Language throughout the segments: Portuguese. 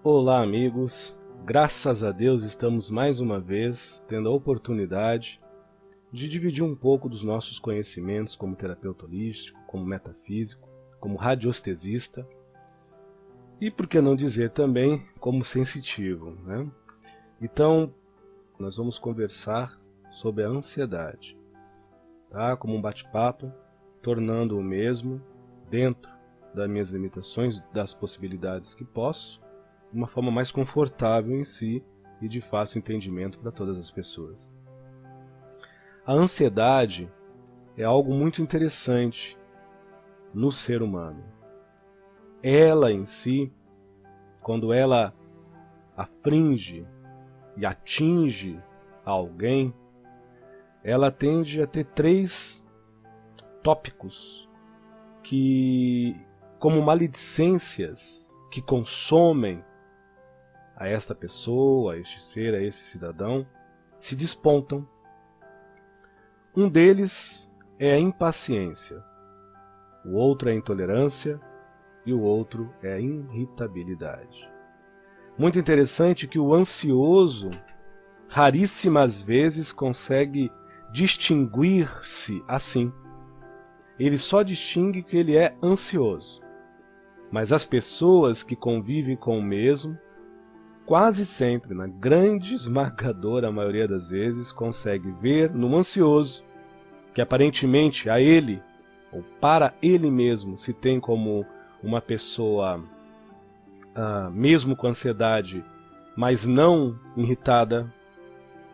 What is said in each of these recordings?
Olá, amigos. Graças a Deus estamos mais uma vez tendo a oportunidade de dividir um pouco dos nossos conhecimentos como terapeuta holístico, como metafísico, como radiestesista e, por que não dizer também, como sensitivo, né? Então, nós vamos conversar sobre a ansiedade, tá? Como um bate-papo, tornando o mesmo dentro das minhas limitações, das possibilidades que posso, de uma forma mais confortável em si e de fácil entendimento para todas as pessoas. A ansiedade é algo muito interessante no ser humano. Ela em si, quando ela aflige e atinge alguém, ela tende a ter três tópicos que, como maledicências, que consomem a esta pessoa, a este ser, a esse cidadão, se despontam. Um deles é a impaciência, o outro é a intolerância e o outro é a irritabilidade. Muito interessante que o ansioso raríssimas vezes consegue distinguir-se assim. Ele só distingue que ele é ansioso. Mas as pessoas que convivem com o mesmo, quase sempre, na grande esmagadora maioria das vezes, consegue ver no ansioso, que aparentemente a ele, ou para ele mesmo, se tem como uma pessoa, mesmo com ansiedade, mas não irritada,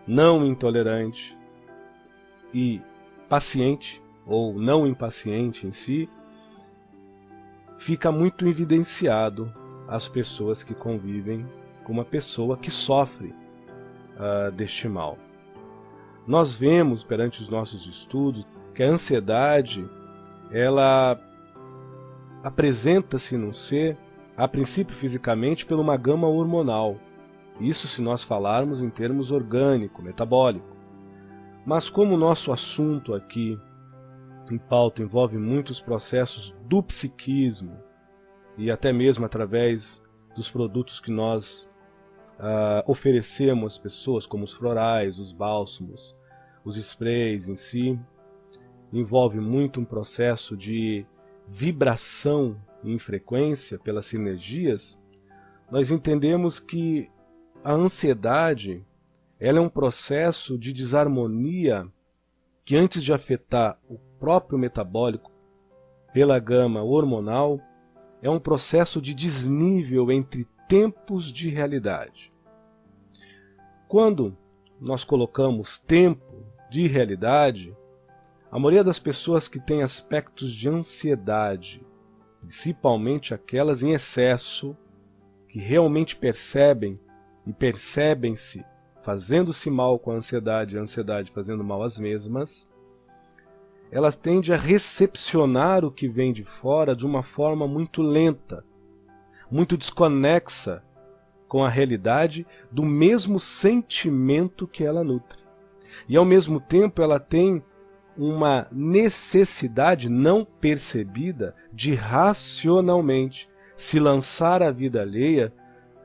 não intolerante e paciente, ou não impaciente em si, fica muito evidenciado as pessoas que convivem com uma pessoa que sofre deste mal. Nós vemos perante os nossos estudos que a ansiedade, ela apresenta-se no ser, a princípio fisicamente, por uma gama hormonal. Isso se nós falarmos em termos orgânico, metabólico. Mas como o nosso assunto aqui em pauta envolve muitos processos do psiquismo e até mesmo através dos produtos que nós oferecemos às pessoas, como os florais, os bálsamos, os sprays em si, envolve muito um processo de vibração em frequência pelas sinergias. Nós entendemos que a ansiedade, ela é um processo de desarmonia que, antes de afetar o próprio metabólico pela gama hormonal, é um processo de desnível entre tempos de realidade. Quando nós colocamos tempo de realidade, a maioria das pessoas que têm aspectos de ansiedade, principalmente aquelas em excesso, que realmente percebem e percebem-se fazendo-se mal com a ansiedade e a ansiedade fazendo mal às mesmas, elas tendem a recepcionar o que vem de fora de uma forma muito lenta, muito desconexa com a realidade do mesmo sentimento que ela nutre. E ao mesmo tempo ela tem uma necessidade não percebida de racionalmente se lançar à vida alheia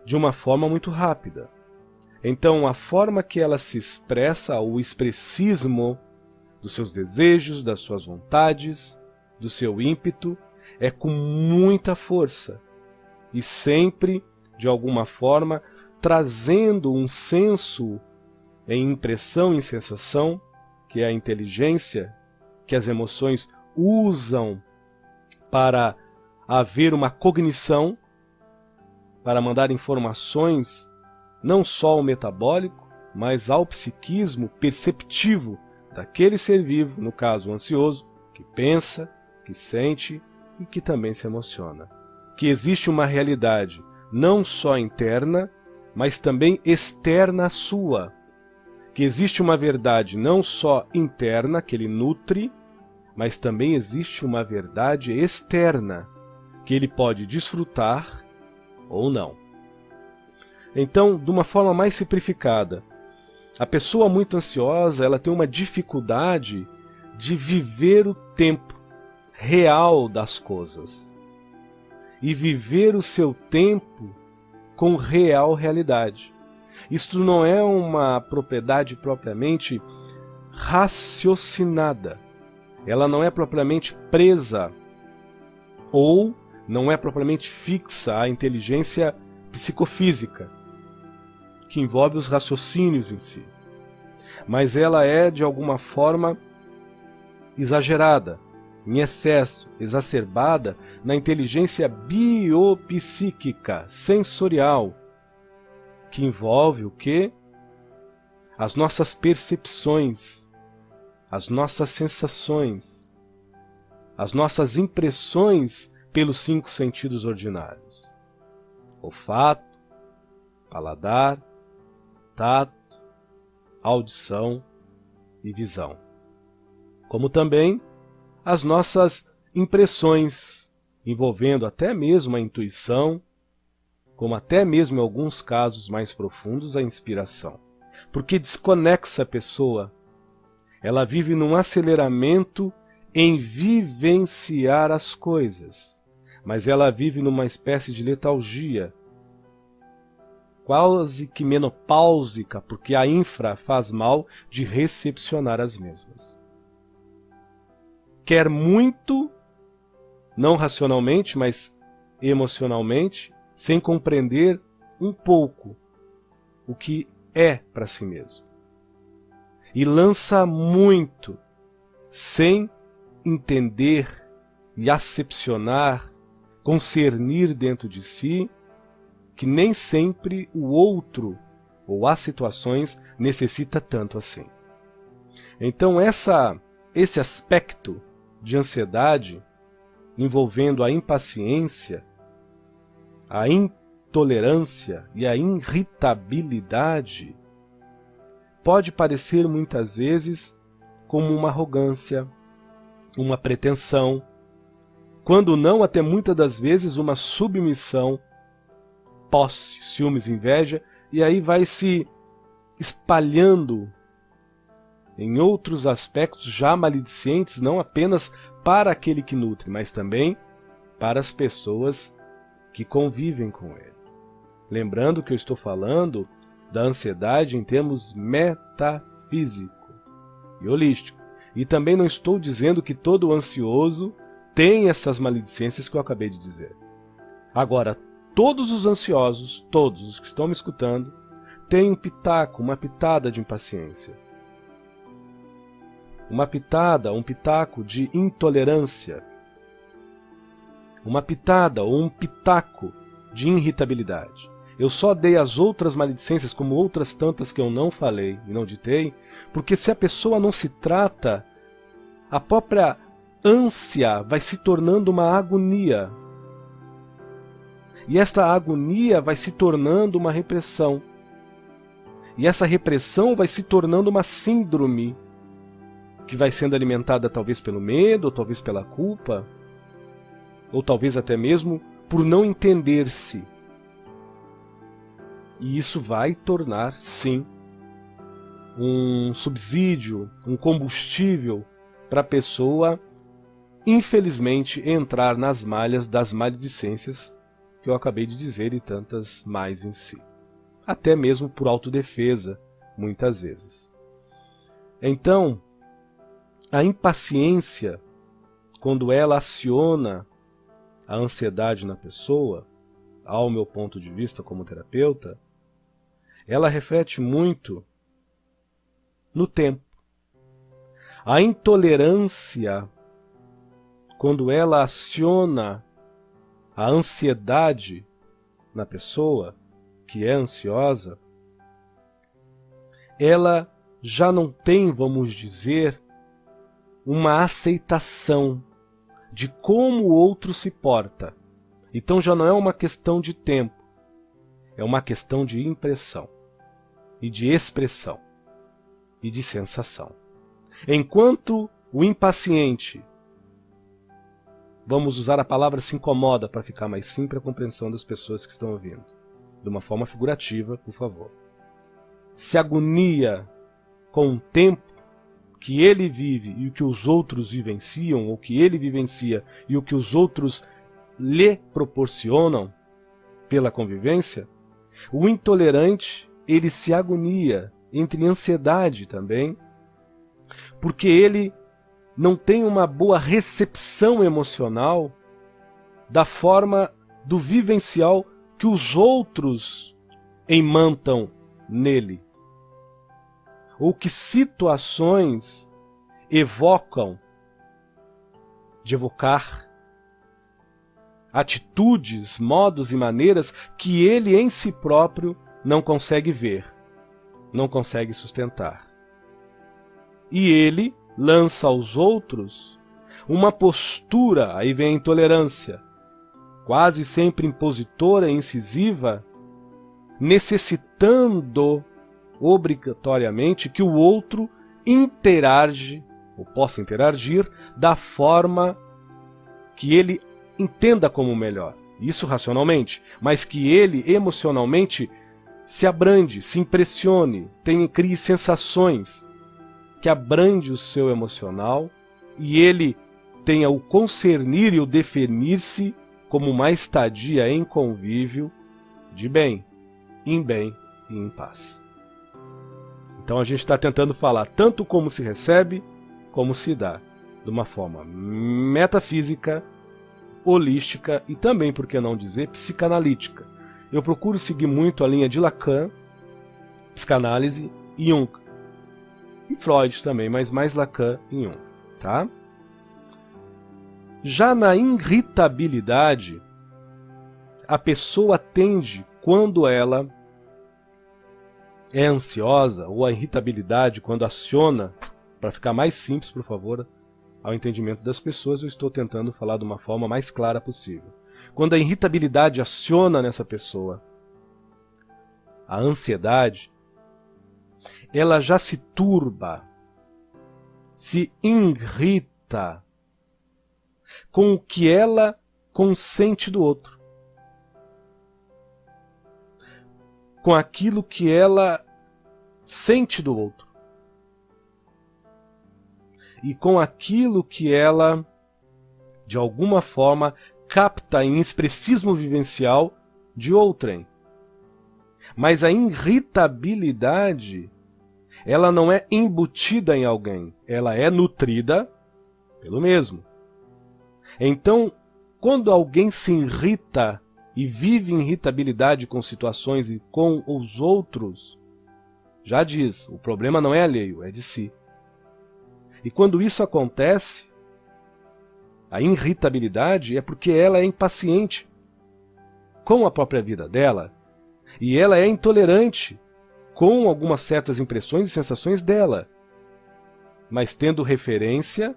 de uma forma muito rápida. Então a forma que ela se expressa, o expressismo dos seus desejos, das suas vontades, do seu ímpeto, é com muita força e sempre, de alguma forma, trazendo um senso em impressão, em sensação, que é a inteligência, que as emoções usam para haver uma cognição, para mandar informações não só ao metabólico, mas ao psiquismo perceptivo daquele ser vivo, no caso o ansioso, que pensa, que sente e que também se emociona. Que existe uma realidade não só interna, mas também externa à sua. Que existe uma verdade não só interna, que ele nutre, mas também existe uma verdade externa, que ele pode desfrutar ou não. Então, de uma forma mais simplificada, a pessoa muito ansiosa, ela tem uma dificuldade de viver o tempo real das coisas. E viver o seu tempo com real realidade. Isto não é uma propriedade propriamente raciocinada. Ela não é propriamente presa ou não é propriamente fixa à inteligência psicofísica, que envolve os raciocínios em si. Mas ela é, de alguma forma, exagerada, em excesso, exacerbada na inteligência biopsíquica, sensorial, que envolve o quê? As nossas percepções, as nossas sensações, as nossas impressões pelos 5 sentidos ordinários: olfato, paladar, tato, audição e visão. Como também as nossas impressões, envolvendo até mesmo a intuição, como até mesmo em alguns casos mais profundos a inspiração. Porque desconexa a pessoa. Ela vive num aceleramento em vivenciar as coisas, mas ela vive numa espécie de letargia, quase que menopáusica, porque a infra faz mal de recepcionar as mesmas. Quer muito, não racionalmente, mas emocionalmente, sem compreender um pouco o que é para si mesmo. E lança muito, sem entender e acepcionar, concernir dentro de si, que nem sempre o outro ou as situações necessita tanto assim. Então esse aspecto de ansiedade envolvendo a impaciência, a intolerância e a irritabilidade pode parecer muitas vezes como uma arrogância, uma pretensão, quando não até muitas das vezes uma submissão, posse, ciúmes, inveja, e aí vai se espalhando em outros aspectos já maledicentes, não apenas para aquele que nutre, mas também para as pessoas que convivem com ele. Lembrando que eu estou falando da ansiedade em termos metafísico e holístico. E também não estou dizendo que todo ansioso tem essas maledicências que eu acabei de dizer. Agora, todos os ansiosos, todos os que estão me escutando, têm um pitaco, uma pitada de impaciência. Uma pitada, um pitaco de intolerância. Uma pitada ou um pitaco de irritabilidade. Eu só dei as outras maledicências, como outras tantas que eu não falei e não ditei, porque se a pessoa não se trata, a própria ânsia vai se tornando uma agonia. E esta agonia vai se tornando uma repressão. E essa repressão vai se tornando uma síndrome, que vai sendo alimentada talvez pelo medo, ou talvez pela culpa, ou talvez até mesmo por não entender-se. E isso vai tornar, sim, um subsídio, um combustível para a pessoa, infelizmente, entrar nas malhas das maledicências que eu acabei de dizer e tantas mais em si. Até mesmo por autodefesa, muitas vezes. Então, a impaciência, quando ela aciona a ansiedade na pessoa, ao meu ponto de vista como terapeuta, ela reflete muito no tempo. A intolerância, quando ela aciona a ansiedade na pessoa, que é ansiosa, ela já não tem, vamos dizer, uma aceitação de como o outro se porta. Então já não é uma questão de tempo, é uma questão de impressão, e de expressão, e de sensação. Enquanto o impaciente, vamos usar a palavra se incomoda para ficar mais simples a compreensão das pessoas que estão ouvindo, de uma forma figurativa, por favor. Se agonia com o tempo que ele vive e o que os outros vivenciam, ou que ele vivencia e o que os outros lhe proporcionam pela convivência, O intolerante, ele se agonia, entra em ansiedade também, porque ele não tem uma boa recepção emocional da forma do vivencial que os outros imantam nele, ou que situações evocam, de evocar atitudes, modos e maneiras que ele em si próprio não consegue ver, não consegue sustentar. E ele lança aos outros uma postura, aí vem a intolerância, quase sempre impositora e incisiva, necessitando obrigatoriamente que o outro interage, ou possa interagir, da forma que ele entenda como melhor. Isso racionalmente, mas que ele emocionalmente se abrande, se impressione, crie sensações, que abrande o seu emocional e ele tenha o concernir e o definir-se como uma estadia em convívio de bem e em paz. Então a gente está tentando falar tanto como se recebe, como se dá, de uma forma metafísica, holística e também, por que não dizer, psicanalítica. Eu procuro seguir muito a linha de Lacan, psicanálise e Jung. E Freud também, mas mais Lacan e Jung. Tá? Já na irritabilidade, a pessoa tende, quando ela é ansiosa, ou a irritabilidade, quando aciona, para ficar mais simples, por favor, ao entendimento das pessoas, eu estou tentando falar de uma forma mais clara possível. Quando a irritabilidade aciona nessa pessoa, a ansiedade, ela já se turba, se irrita com o que ela consente do outro, com aquilo que ela sente do outro e com aquilo que ela, de alguma forma, capta em expressismo vivencial de outrem. Mas a irritabilidade, ela não é embutida em alguém, ela é nutrida pelo mesmo. Então, quando alguém se irrita e vive irritabilidade com situações e com os outros, já diz, o problema não é alheio, é de si. E quando isso acontece, a irritabilidade é porque ela é impaciente com a própria vida dela e ela é intolerante com algumas certas impressões e sensações dela, mas tendo referência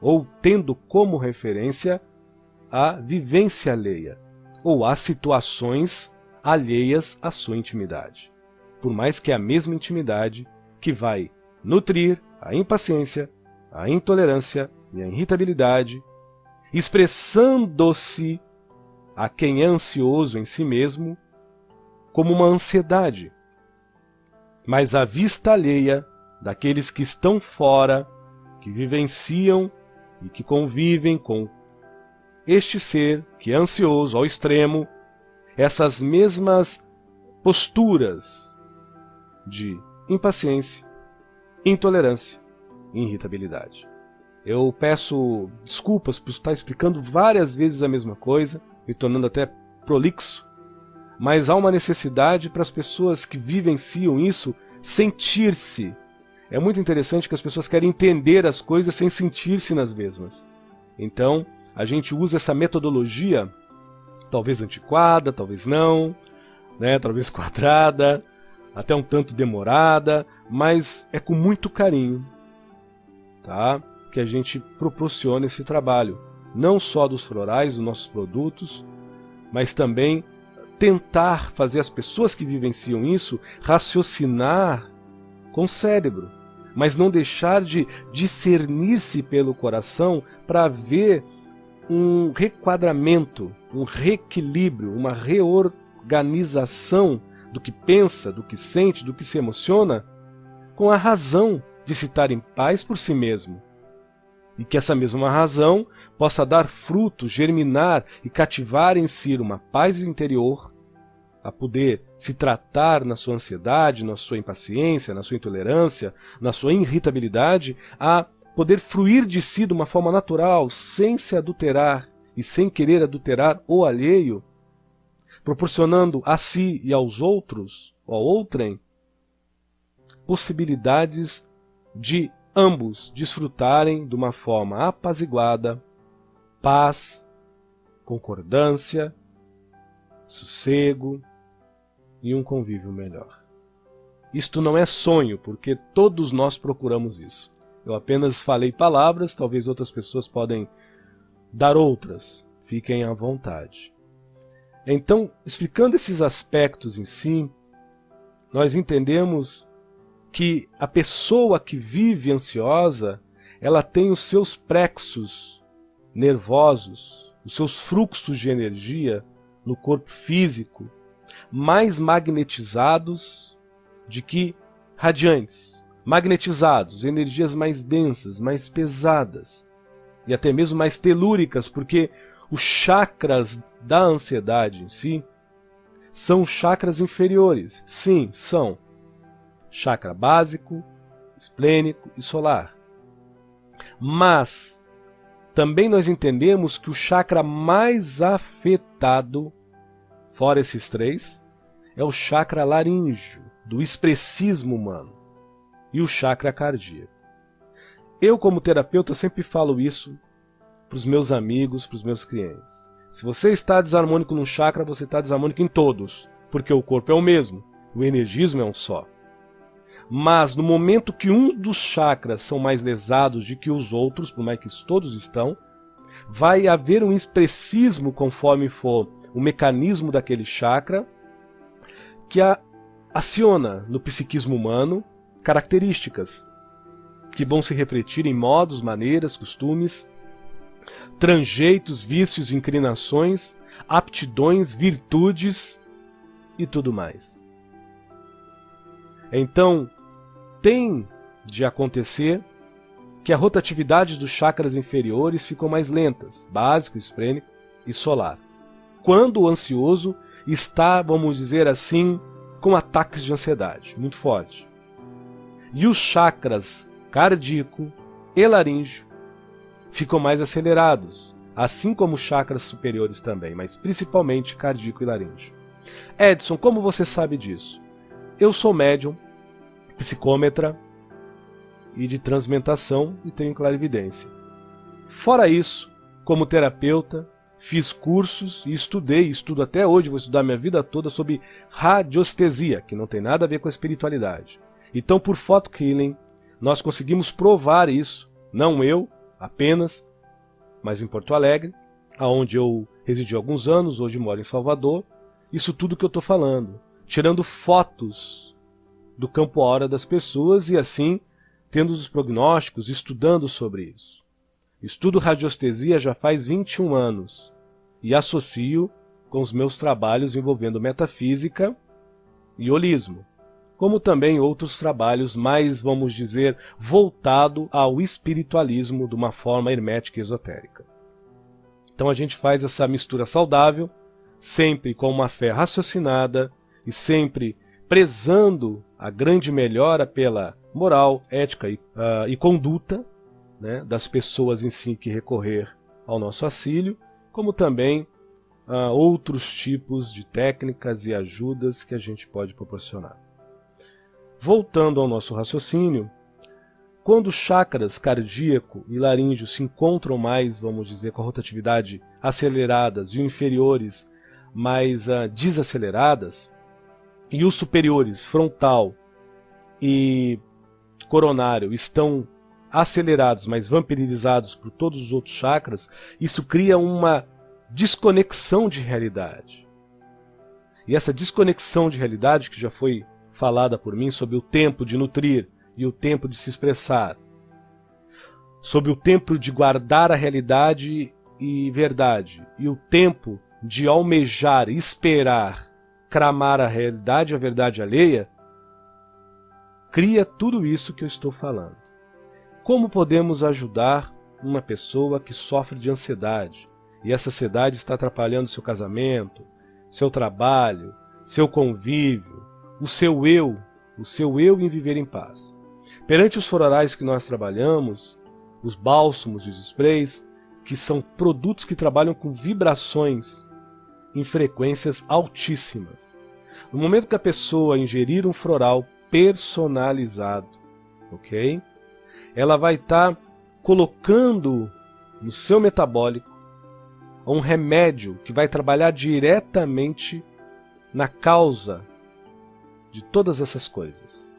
ou tendo como referência a vivência alheia ou as situações alheias à sua intimidade. Por mais que é a mesma intimidade que vai nutrir a impaciência, a intolerância e a irritabilidade, expressando-se a quem é ansioso em si mesmo como uma ansiedade. Mas a vista alheia daqueles que estão fora, que vivenciam e que convivem com este ser que é ansioso ao extremo, essas mesmas posturas de impaciência, intolerância e irritabilidade. Eu peço desculpas por estar explicando várias vezes a mesma coisa, me tornando até prolixo, mas há uma necessidade para as pessoas que vivenciam isso sentir-se. É muito interessante que as pessoas querem entender as coisas sem sentir-se nas mesmas. Então, a gente usa essa metodologia, talvez antiquada, talvez não, né, talvez quadrada, até um tanto demorada, mas é com muito carinho, tá? Que a gente proporciona esse trabalho, não só dos florais, dos nossos produtos, mas também tentar fazer as pessoas que vivenciam isso raciocinar com o cérebro, mas não deixar de discernir-se pelo coração para ver um requadramento, um reequilíbrio, uma reorganização do que pensa, do que sente, do que se emociona, com a razão de se estar em paz por si mesmo. E que essa mesma razão possa dar fruto, germinar e cativar em si uma paz interior, a poder se tratar na sua ansiedade, na sua impaciência, na sua intolerância, na sua irritabilidade, a poder fruir de si de uma forma natural, sem se adulterar e sem querer adulterar o alheio, proporcionando a si e aos outros, ou a outrem, possibilidades de ambos desfrutarem de uma forma apaziguada, paz, concordância, sossego e um convívio melhor. Isto não é sonho, porque todos nós procuramos isso. Eu apenas falei palavras, talvez outras pessoas podem dar outras. Fiquem à vontade. Então, explicando esses aspectos em si, nós entendemos que a pessoa que vive ansiosa, ela tem os seus plexos nervosos, os seus fluxos de energia no corpo físico mais magnetizados de que radiantes, magnetizados, energias mais densas, mais pesadas e até mesmo mais telúricas, porque os chakras da ansiedade em si são chakras inferiores. Sim, são chakra básico, esplênico e solar. Mas também nós entendemos que o chakra mais afetado, fora esses três, é o chakra laríngeo, do expressismo humano, e o chakra cardíaco. Eu, como terapeuta, sempre falo isso para os meus amigos, para os meus clientes. Se você está desarmônico num chakra, você está desarmônico em todos, porque o corpo é o mesmo, o energismo é um só. Mas no momento que um dos chakras são mais lesados do que os outros, por mais que todos estão, vai haver um expressismo conforme for o mecanismo daquele chakra, que aciona no psiquismo humano características que vão se refletir em modos, maneiras, costumes, tranjeitos, vícios, inclinações, aptidões, virtudes e tudo mais. Então, tem de acontecer que a rotatividade dos chakras inferiores ficou mais lentas, básico, esplênico e solar, quando o ansioso está, vamos dizer assim, com ataques de ansiedade muito forte. E os chakras cardíaco e laríngeo ficam mais acelerados, assim como os chakras superiores também, mas principalmente cardíaco e laríngeo. Edson, como você sabe disso? Eu sou médium, psicômetra e de transmentação e tenho clarividência. Fora isso, como terapeuta, fiz cursos e estudo até hoje, vou estudar minha vida toda sobre radiestesia, que não tem nada a ver com a espiritualidade. Então, por photon healing, nós conseguimos provar isso, não eu apenas, mas em Porto Alegre, onde eu residi há alguns anos, hoje moro em Salvador, isso tudo que eu estou falando, tirando fotos do campo aura das pessoas e assim tendo os prognósticos, estudando sobre isso. Estudo radiestesia já faz 21 anos e associo com os meus trabalhos envolvendo metafísica e holismo, como também outros trabalhos mais, vamos dizer, voltado ao espiritualismo de uma forma hermética e esotérica. Então a gente faz essa mistura saudável, sempre com uma fé raciocinada e sempre prezando a grande melhora pela moral, ética e conduta, né, das pessoas em si que recorrer ao nosso auxílio, como também outros tipos de técnicas e ajudas que a gente pode proporcionar. Voltando ao nosso raciocínio, quando os chakras cardíaco e laríngeo se encontram mais, vamos dizer, com a rotatividade aceleradas e os inferiores mais desaceleradas, e os superiores, frontal e coronário, estão acelerados, mas vampirizados por todos os outros chakras, isso cria uma desconexão de realidade. E essa desconexão de realidade, que já foi falada por mim, sobre o tempo de nutrir e o tempo de se expressar, sobre o tempo de guardar a realidade e verdade, e o tempo de almejar, esperar, cramar a realidade e a verdade alheia, cria tudo isso que eu estou falando. Como podemos ajudar uma pessoa que sofre de ansiedade, e essa ansiedade está atrapalhando seu casamento, seu trabalho, seu convívio, o seu eu em viver em paz. Perante os florais que nós trabalhamos, os bálsamos e os sprays, que são produtos que trabalham com vibrações em frequências altíssimas. No momento que a pessoa ingerir um floral personalizado, ok? Ela vai estar colocando no seu metabólico um remédio que vai trabalhar diretamente na causa de todas essas coisas.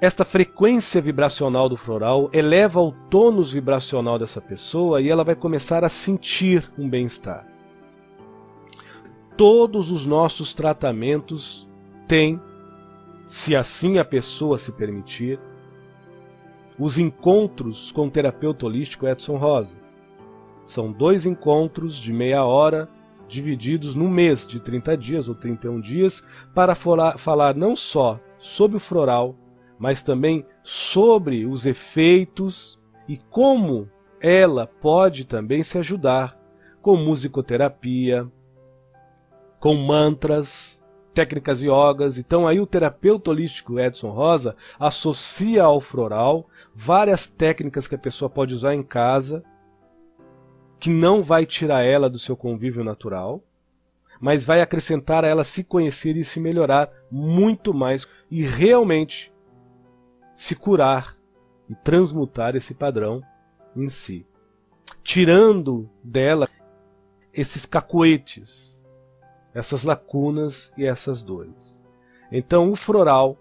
Esta frequência vibracional do floral eleva o tônus vibracional dessa pessoa e ela vai começar a sentir um bem-estar. Todos os nossos tratamentos têm, se assim a pessoa se permitir, os encontros com o terapeuta holístico Edson Rosa. São 2 encontros de meia hora, divididos no mês de 30 dias ou 31 dias, para falar não só sobre o floral, mas também sobre os efeitos e como ela pode também se ajudar com musicoterapia, com mantras, técnicas yogas. Então aí o terapeuta holístico Edson Rosa associa ao floral várias técnicas que a pessoa pode usar em casa, que não vai tirar ela do seu convívio natural, mas vai acrescentar a ela se conhecer e se melhorar muito mais e realmente se curar e transmutar esse padrão em si, tirando dela esses cacoetes, essas lacunas e essas dores. Então o floral,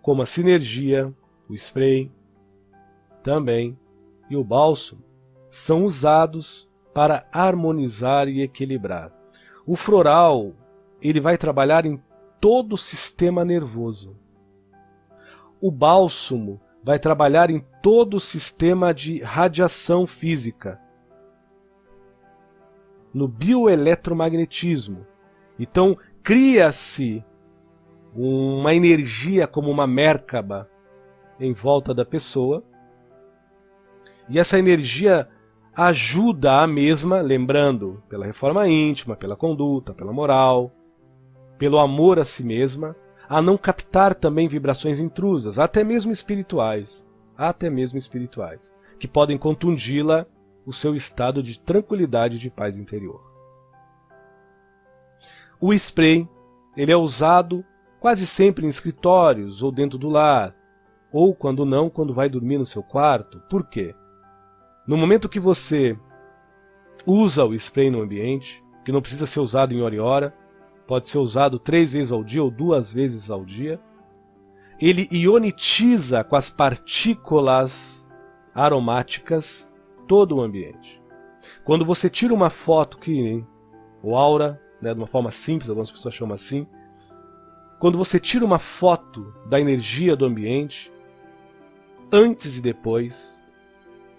como a sinergia, o spray também e o bálsamo, são usados para harmonizar e equilibrar. O floral, ele vai trabalhar em todo o sistema nervoso. O bálsamo vai trabalhar em todo o sistema de radiação física, no bioeletromagnetismo. Então, cria-se uma energia como uma Merkaba em volta da pessoa, e essa energia ajuda a mesma, lembrando, pela reforma íntima, pela conduta, pela moral, pelo amor a si mesma, a não captar também vibrações intrusas, até mesmo espirituais, que podem contundi-la o seu estado de tranquilidade e de paz interior. O spray, ele é usado quase sempre em escritórios ou dentro do lar, ou quando não, quando vai dormir no seu quarto. Por quê? No momento que você usa o spray no ambiente, que não precisa ser usado em hora em hora, pode ser usado 3 vezes ao dia ou 2 vezes ao dia, ele ionitiza com as partículas aromáticas todo o ambiente. Quando você tira uma foto, o aura, né, de uma forma simples, algumas pessoas chamam assim, quando você tira uma foto da energia do ambiente, antes e depois,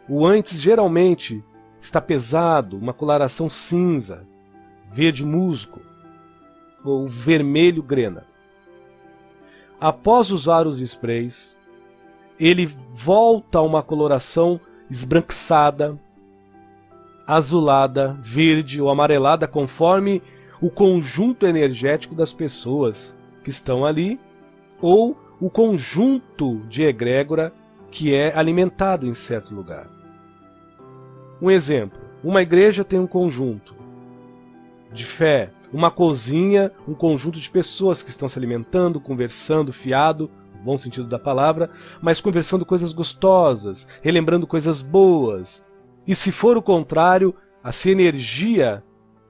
o antes geralmente está pesado, uma coloração cinza, verde musgo, ou vermelho grena. Após usar os sprays, ele volta a uma coloração esbranquiçada, azulada, verde ou amarelada, conforme o conjunto energético das pessoas que estão ali, ou o conjunto de egrégora que é alimentado em certo lugar. Um exemplo, uma igreja tem um conjunto de fé, uma cozinha, um conjunto de pessoas que estão se alimentando, conversando, fiado, no bom sentido da palavra, mas conversando coisas gostosas, relembrando coisas boas. E se for o contrário, a energia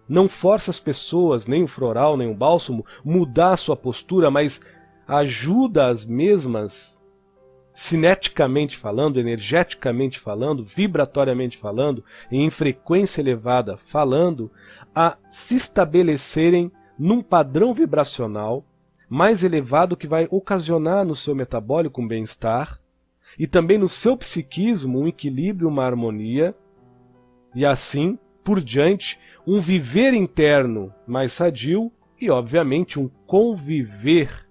não força as pessoas, nem o floral, nem o bálsamo, mudar a sua postura, mas ajuda as mesmas, cineticamente falando, energeticamente falando, vibratoriamente falando, e em frequência elevada falando, a se estabelecerem num padrão vibracional mais elevado que vai ocasionar no seu metabólico um bem-estar e também no seu psiquismo um equilíbrio, uma harmonia, e assim por diante, um viver interno mais sadio e, obviamente, um conviver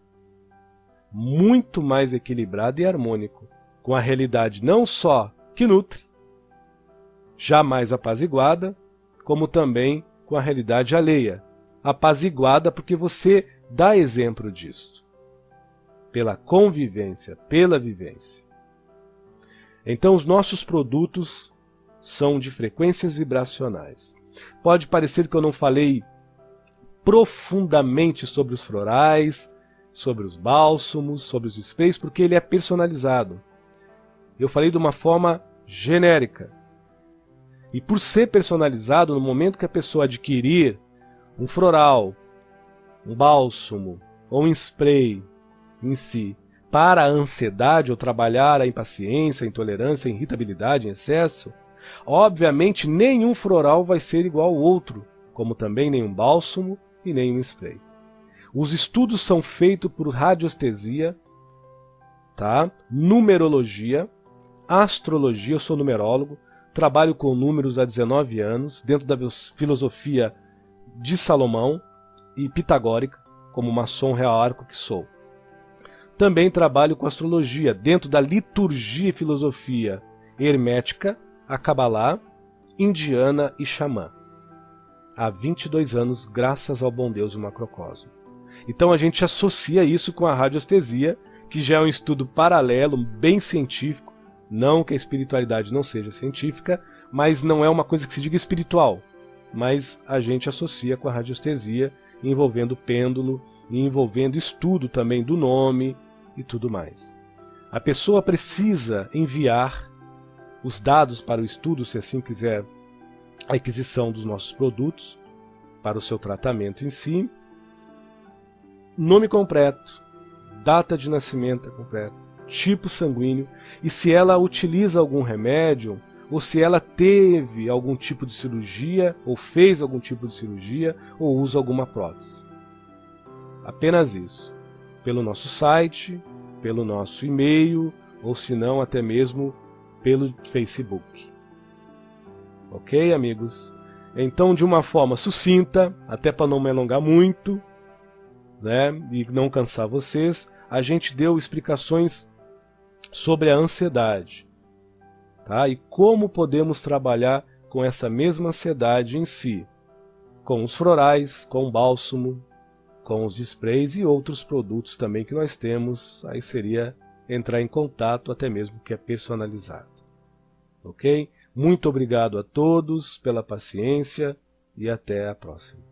muito mais equilibrado e harmônico, com a realidade não só que nutre, jamais apaziguada, como também com a realidade alheia, apaziguada porque você dá exemplo disso. Pela convivência, pela vivência. Então os nossos produtos são de frequências vibracionais. Pode parecer que eu não falei profundamente sobre os florais, sobre os bálsamos, sobre os sprays, porque ele é personalizado. Eu falei de uma forma genérica. E por ser personalizado, no momento que a pessoa adquirir um floral, um bálsamo ou um spray em si, para a ansiedade ou trabalhar a impaciência, a intolerância, a irritabilidade em excesso, obviamente nenhum floral vai ser igual ao outro, como também nenhum bálsamo e nenhum spray. Os estudos são feitos por radiestesia, tá? Numerologia, astrologia, eu sou numerólogo, trabalho com números há 19 anos, dentro da filosofia de Salomão e pitagórica, como maçom real-arco que sou. Também trabalho com astrologia, dentro da liturgia e filosofia hermética, a Cabalá, indiana e xamã. Há 22 anos, graças ao bom Deus do macrocosmo. Então a gente associa isso com a radiestesia, que já é um estudo paralelo, bem científico, não que a espiritualidade não seja científica, mas não é uma coisa que se diga espiritual, mas a gente associa com a radiestesia, envolvendo pêndulo e envolvendo estudo também do nome e tudo mais. A pessoa precisa enviar os dados para o estudo, se assim quiser, a aquisição dos nossos produtos, para o seu tratamento em si, nome completo, data de nascimento completo, tipo sanguíneo, e se ela utiliza algum remédio, ou se ela teve algum tipo de cirurgia, ou fez algum tipo de cirurgia, ou usa alguma prótese. Apenas isso. Pelo nosso site, pelo nosso e-mail, ou se não, até mesmo pelo Facebook. Ok, amigos? Então, de uma forma sucinta, até para não me alongar muito, né, e não cansar vocês, a gente deu explicações sobre a ansiedade, tá? E como podemos trabalhar com essa mesma ansiedade em si, com os florais, com o bálsamo, com os sprays e outros produtos também que nós temos. Aí seria entrar em contato, até mesmo que é personalizado. Ok? Muito obrigado a todos pela paciência e até a próxima.